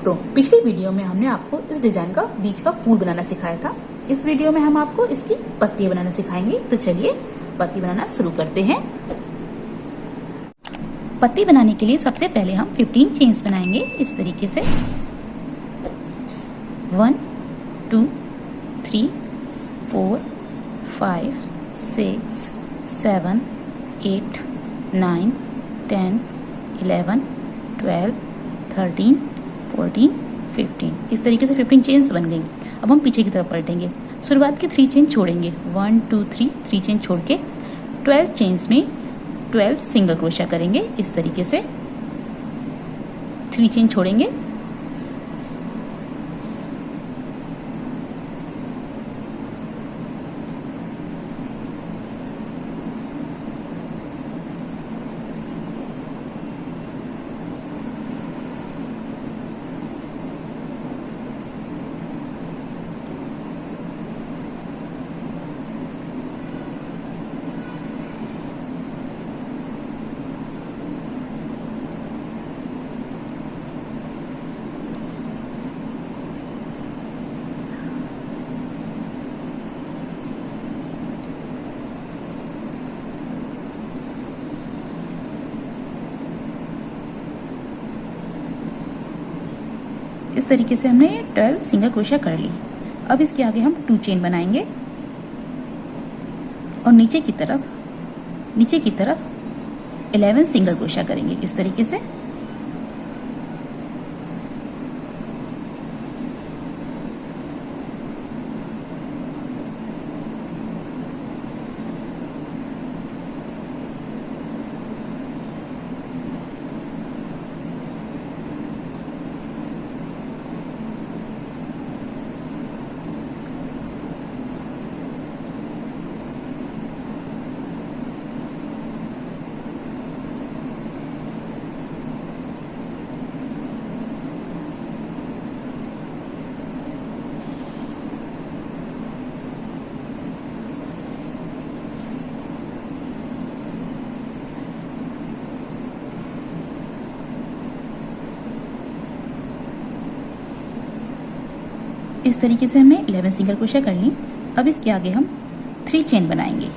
दोस्तों, पिछली वीडियो में हमने आपको इस डिजाइन का बीच का फूल बनाना सिखाया था। इस वीडियो में हम आपको इसकी पत्ती बनाना सिखाएंगे। तो चलिए पत्ती बनाना शुरू करते हैं। पत्ती बनाने के लिए सबसे पहले हम 15 चेन्स बनाएंगे इस तरीके से। 1 2 3 4 5 6 7 8 9 10 11 12 13 14 15। इस तरीके से 15 चेन्स बन गई। अब हम पीछे की तरफ पलटेंगे। शुरुआत के 3 चेन छोड़ेंगे, 1 2 3 चेन छोड़ के 12 चेन्स में 12 सिंगल क्रोशिया करेंगे इस तरीके से। 3 चेन छोड़ेंगे, इस तरीके से हमने 12 सिंगल क्रोशिया कर ली। अब इसके आगे हम 2 चेन बनाएंगे और नीचे की तरफ 11 सिंगल क्रोशिया करेंगे इस तरीके से। इस तरीके से हमने 11 सिंगल क्रोशिया कर ली। अब इसके आगे हम 3 चेन बनाएंगे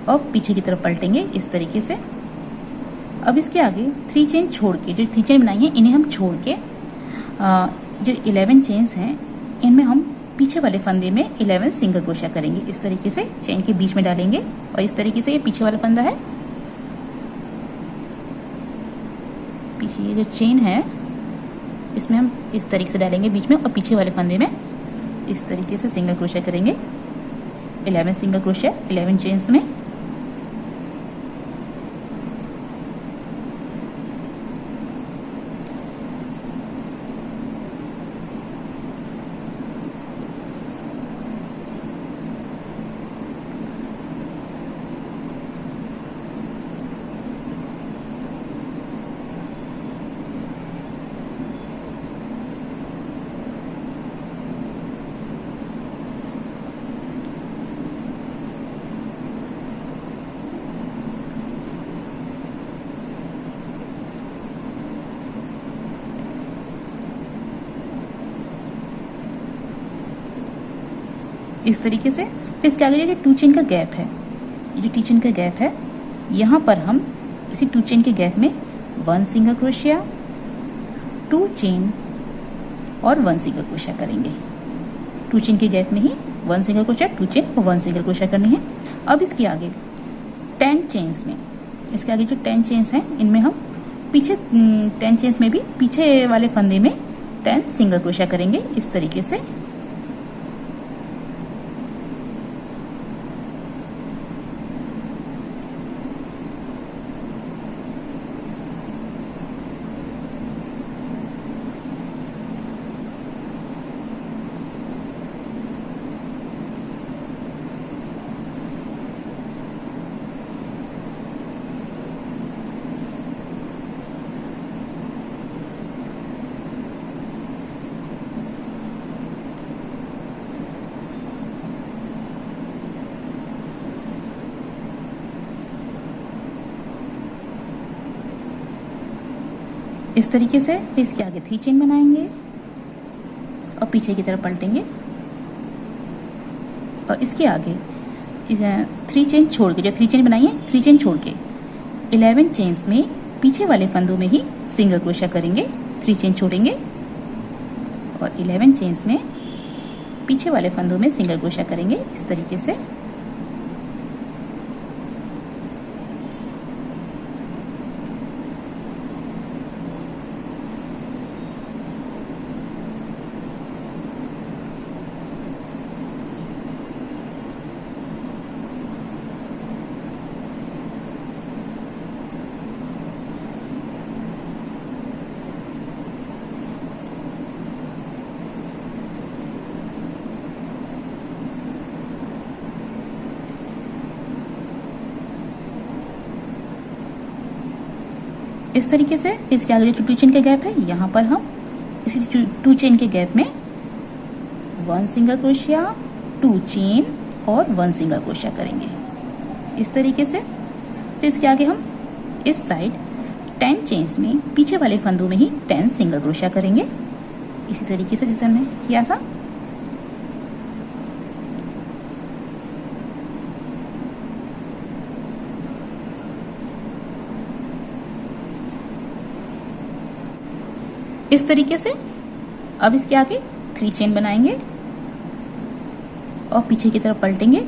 और पीछे की तरफ पलटेंगे इस तरीके से। अब इसके आगे 3 चेन छोड़ के, जो 3 चेन बनाई हैं इन्हें हम छोड़ के जो 11 चेन्स हैं इनमें हम पीछे वाले फंदे में 11 सिंगल क्रोशिया करेंगे इस तरीके से। चेन के बीच में डालेंगे और इस तरीके से ये पीछे वाला फंदा है, पीछे ये जो चेन है इसमें हम इस तरीके से डालेंगे बीच में और पीछे वाले फंदे में इस तरीके से सिंगल क्रोशिया करेंगे। 11 सिंगल क्रोशिया 11 चेन्स में। इस तरीके से। फिर इसके आगे जो 2 चेन का गैप है, ये जो 2 चेन का गैप है, यहाँ पर हम इसी 2 चेन के गैप में 1 सिंगल क्रोशिया, 2 चेन और 1 सिंगल क्रोशिया करेंगे। 2 चेन के गैप में ही 1 सिंगल क्रोशिया, 2 चेन और 1 सिंगल क्रोशिया करनी है। अब इसके आगे 10 चेन्स में, इसके आगे जो 10 चेन्स हैं इनमें हम पीछे 10 चेन्स में भी पीछे वाले फंदे में 10 सिंगल क्रोशिया करेंगे इस तरीके से। इस तरीके से। फिर इसके आगे 3 चेन बनाएंगे और पीछे की तरफ पलटेंगे और इसके आगे 3 चेन छोड़ के, जो 3 चेन बनाई है 3 चेन छोड़ के 11 चेन्स में पीछे वाले फंदों में ही सिंगल क्रोशा करेंगे। 3 चेन छोड़ेंगे और 11 चेन्स में पीछे वाले फंदों में सिंगल क्रोशा करेंगे इस तरीके से। इस तरीके से इसके आगे जो 2 चेन का गैप है, यहाँ पर हम इसी 2 चेन के गैप में 1 सिंगल क्रोशिया, 2 चेन और 1 सिंगल क्रोशिया करेंगे इस तरीके से। फिर इसके आगे हम इस साइड 10 चेन्स में पीछे वाले फंदों में ही 10 सिंगल क्रोशिया करेंगे इसी तरीके से जैसे हमने किया था। इस तरीके से अब इसके आगे 3 चेन बनाएंगे और पीछे की तरफ पलटेंगे।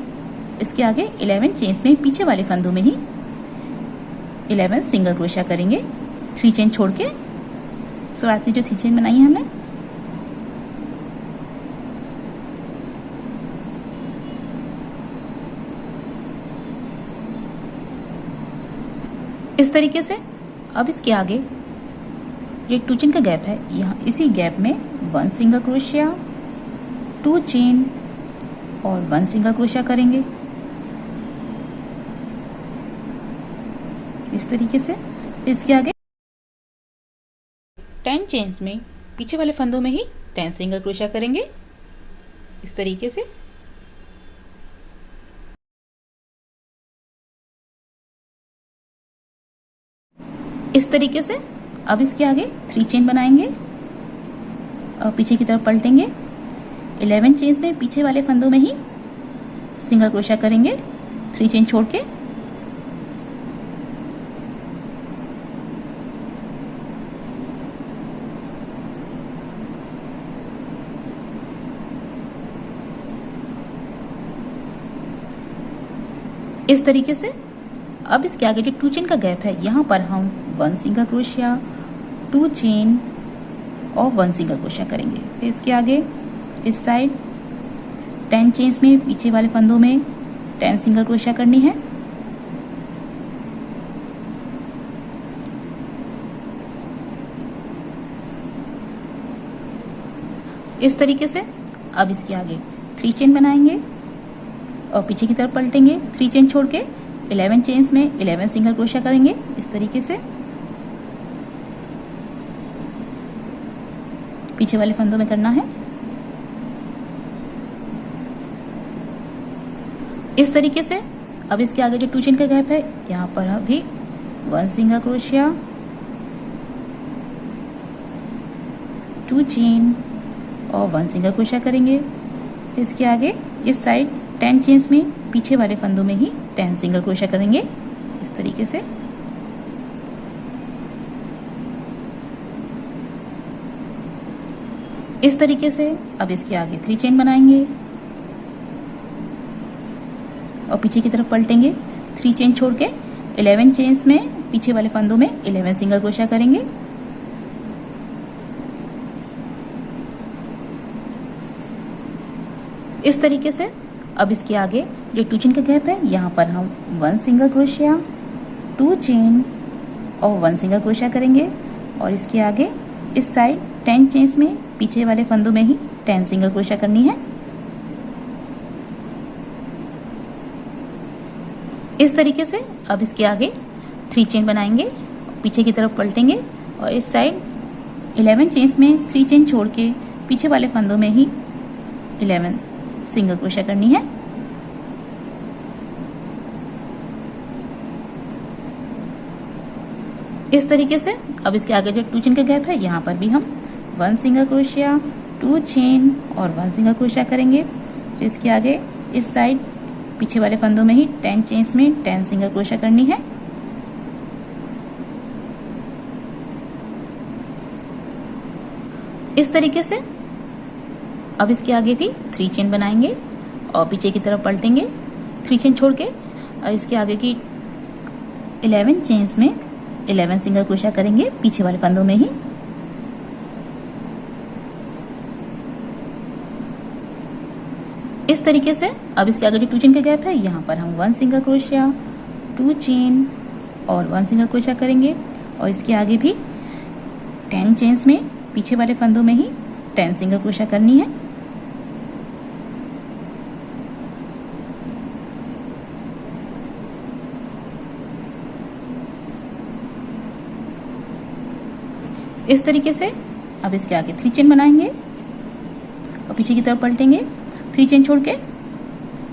इसके आगे 11 चेन्स में पीछे वाले फंदों में ही 11 सिंगल क्रोशिया करेंगे 3 चेन छोड़ के। शुरुआत की जो 3 चेन बनाई है हमने, इस तरीके से। अब इसके आगे जो 2 चेन का गैप है, यहाँ इसी गैप में 1 सिंगल क्रोशिया, 2 चेन और 1 सिंगल क्रोशिया करेंगे इस तरीके से। फिर इसके आगे 10 चेन्स में पीछे वाले फंदों में ही 10 सिंगल क्रोशिया करेंगे इस तरीके से। इस तरीके से अब इसके आगे 3 चेन बनाएंगे और पीछे की तरफ पलटेंगे। 11 चेन्स में पीछे वाले फंदों में ही सिंगल क्रोशिया करेंगे 3 चेन छोड़ के। इस तरीके से अब इसके आगे जो 2 चेन का गैप है, यहाँ पर हम 1 सिंगल क्रोशिया, 2 चेन और 1 सिंगल क्रोशिया करेंगे। फिर इसके आगे इस साइड 10 चेन्स में पीछे वाले फंदों में 10 सिंगल क्रोशिया करनी है। इस तरीके से अब इसके आगे 3 चेन बनाएंगे और पीछे की तरफ पलटेंगे। 3 चेन छोड़ के 11 चेन्स में 11 सिंगल क्रोशिया करेंगे इस तरीके से। पीछे वाले फंदों में करना है इस तरीके से। अब इसके आगे जो 2 चेन का गैप है, यहाँ पर अभी 1 सिंगल क्रोशिया, 2 चेन और 1 सिंगल क्रोशिया करेंगे। फिर इसके आगे इस साइड 10 चेन्स में पीछे वाले फंदों में ही 10 सिंगल क्रोशिया करेंगे इस तरीके से। इस तरीके से अब इसके आगे 3 चेन बनाएंगे और पीछे की तरफ पलटेंगे। 3 चेन छोड़ के 11 चेन्स में पीछे वाले फंदों में 11 सिंगल क्रोशिया करेंगे। इस तरीके से अब इसके आगे जो 2 चेन का गैप है, यहाँ पर हम 1 सिंगल क्रोशिया, 2 चेन और 1 सिंगल क्रोशिया करेंगे और इसके आगे इस साइड 10 चेन्स में पीछे वाले फंदों में ही 10 सिंगल क्रोशिया करनी है। इस तरीके से अब इसके आगे 3 चेन बनाएंगे, पीछे की तरफ पलटेंगे और इस साइड 11 चेन्स में 3 चेन छोड़ के पीछे वाले फंदों में ही 11 सिंगल क्रोशिया करनी है। इस तरीके से अब इसके आगे जो 2 चेन का गैप है यहाँ पर भी हम 1 सिंगल क्रोशिया, 2 चेन और 1 सिंगल क्रोशिया करेंगे। फिर इसके आगे इस साइड पीछे वाले फंदों में ही 10 चेन्स में 10 सिंगल क्रोशिया करनी है। इस तरीके से अब इसके आगे भी 3 चेन बनाएंगे और पीछे की तरफ पलटेंगे 3 चेन छोड़ के, और इसके आगे की 11 चेन्स में 11 सिंगल क्रोशिया करेंगे पीछे वाले फंदों में ही। इस तरीके से अब इसके आगे जो 2 चेन का गैप है यहाँ पर हम 1 सिंगल क्रोशिया, 2 चेन और 1 सिंगल क्रोशिया करेंगे, और इसके आगे भी 10 चेन्स में पीछे वाले फंदों में ही 10 सिंगल क्रोशिया करनी है। इस तरीके से अब इसके आगे 3 चेन बनाएंगे और पीछे की तरफ पलटेंगे 3 चेन छोड़ के,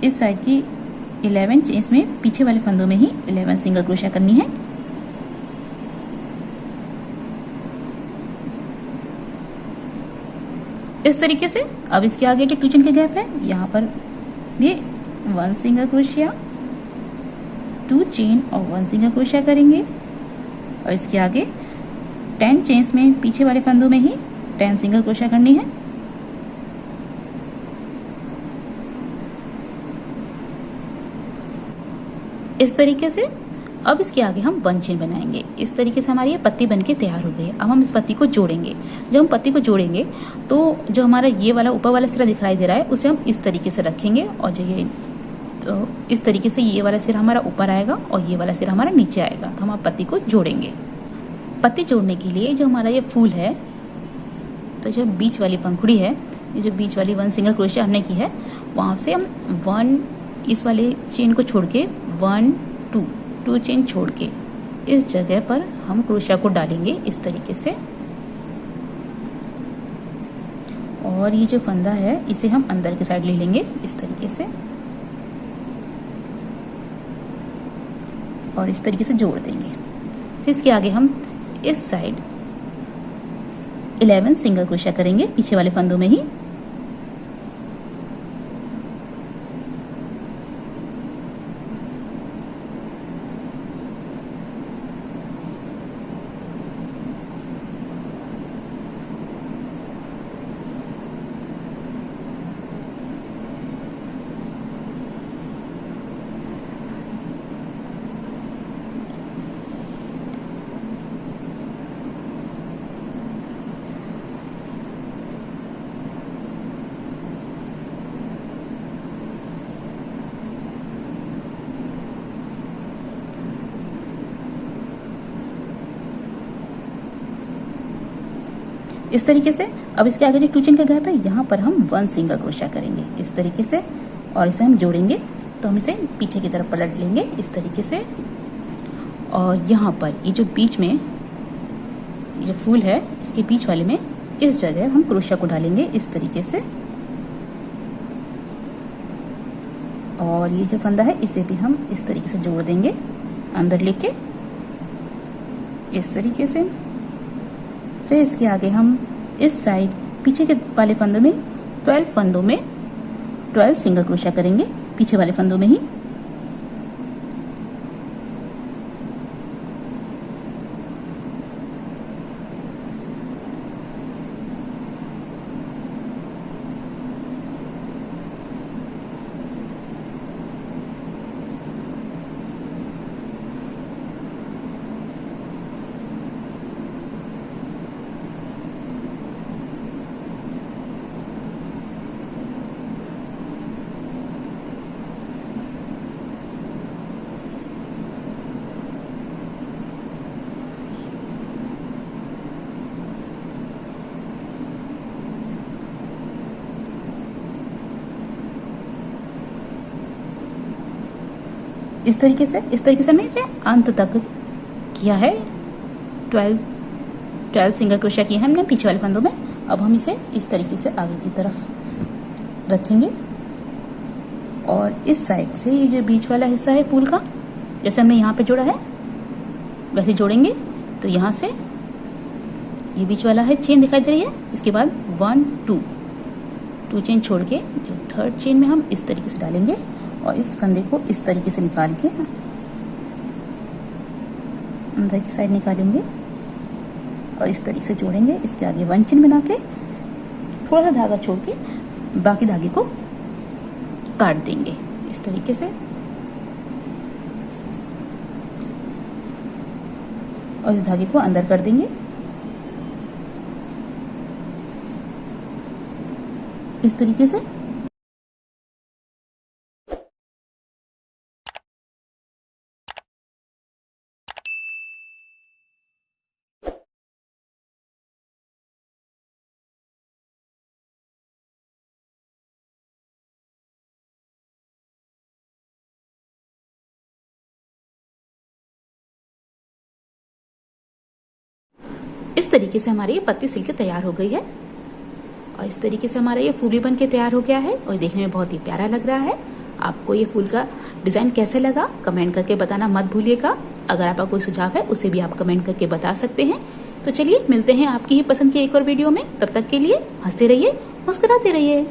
इस साइड की 11 चेन्स में पीछे वाले फंदों में ही 11 सिंगल क्रोशिया करनी है। इस तरीके से अब इसके आगे जो 2 चेन का गैप है यहाँ पर भी 1 सिंगल क्रोशिया, 2 चेन और 1 सिंगल क्रोशिया करेंगे, और इसके आगे 10 चेन्स में पीछे वाले फंदों में ही 10 सिंगल क्रोशिया करनी है। इस तरीके से अब इसके आगे हम 1 चेन बनाएंगे। इस तरीके से हमारी ये पत्ती बनके तैयार हो गई है। अब हम इस पत्ती को जोड़ेंगे। जब हम पत्ती को जोड़ेंगे तो जो हमारा ये वाला ऊपर वाला सिरा दिखाई दे रहा है उसे हम इस तरीके से रखेंगे, और जो ये तो इस तरीके से ये वाला सिरा हमारा ऊपर आएगा और ये वाला सिरा हमारा नीचे आएगा। तो हम अब पत्ती को जोड़ेंगे। पत्ती जोड़ने के लिए जो हमारा ये फूल है, तो जो बीच वाली पंखुड़ी है, ये जो बीच वाली 1 सिंगल क्रोशिया हमने की है, वहाँ से हम 1 इस वाले चेन को छोड़ के 1 2 चेन छोड़ के इस जगह पर हम क्रोशिया को डालेंगे इस तरीके से, और ये जो फंदा है इसे हम अंदर की साइड ले लेंगे इस तरीके से, और इस तरीके से जोड़ देंगे। फिर इसके आगे हम इस साइड 11 सिंगल क्रोशिया करेंगे पीछे वाले फंदों में ही। इस तरीके से अब इसके आगे जो 2 चेन का गैप है यहाँ पर हम 1 सिंगल क्रोशिया करेंगे इस तरीके से, और इसे हम जोड़ेंगे। तो हम इसे पीछे की तरफ पलट लेंगे इस तरीके से, और यहाँ पर ये जो बीच में ये जो फूल है इसके बीच वाले में इस जगह हम क्रोशिया को डालेंगे इस तरीके से, और ये जो फंदा है इसे भी हम इस तरीके से जोड़ देंगे अंदर लेके इस तरीके से। फिर इसके आगे हम इस साइड पीछे के वाले फंदों में 12 फंदों में 12 सिंगल क्रोशिया करेंगे पीछे वाले फंदों में ही। इस तरीके से हमने इसे अंत तक किया है। 12 सिंगल क्रोशिया किए हैं हमने पीछे वाले फंदों में। अब हम इसे इस तरीके से आगे की तरफ रखेंगे, और इस साइड से ये जो बीच वाला हिस्सा है फूल का, जैसे हमने यहाँ पे जोड़ा है वैसे जोड़ेंगे। तो यहाँ से ये बीच वाला है चेन दिखाई दे रही है, इसके बाद 1 2 चेन छोड़ के जो थर्ड चेन में हम इस तरीके से डालेंगे और इस फंदे को इस तरीके से निकाल के अंदर की साइड निकालेंगे और इस तरीके से जोड़ेंगे। इसके आगे 1 चेन बना के थोड़ा सा धागा छोड़ के बाकी धागे को काट देंगे इस तरीके से और इस धागे को अंदर कर देंगे इस तरीके से। इस तरीके से हमारी ये पत्ती सिल के तैयार हो गई है और इस तरीके से हमारा ये फूल भी बन के तैयार हो गया है और देखने में बहुत ही प्यारा लग रहा है। आपको ये फूल का डिज़ाइन कैसे लगा कमेंट करके बताना मत भूलिएगा। अगर आपका कोई सुझाव है उसे भी आप कमेंट करके बता सकते हैं। तो चलिए मिलते हैं आपकी ही पसंद की एक और वीडियो में। तब तक के लिए हंसते रहिए, मुस्कुराते रहिए।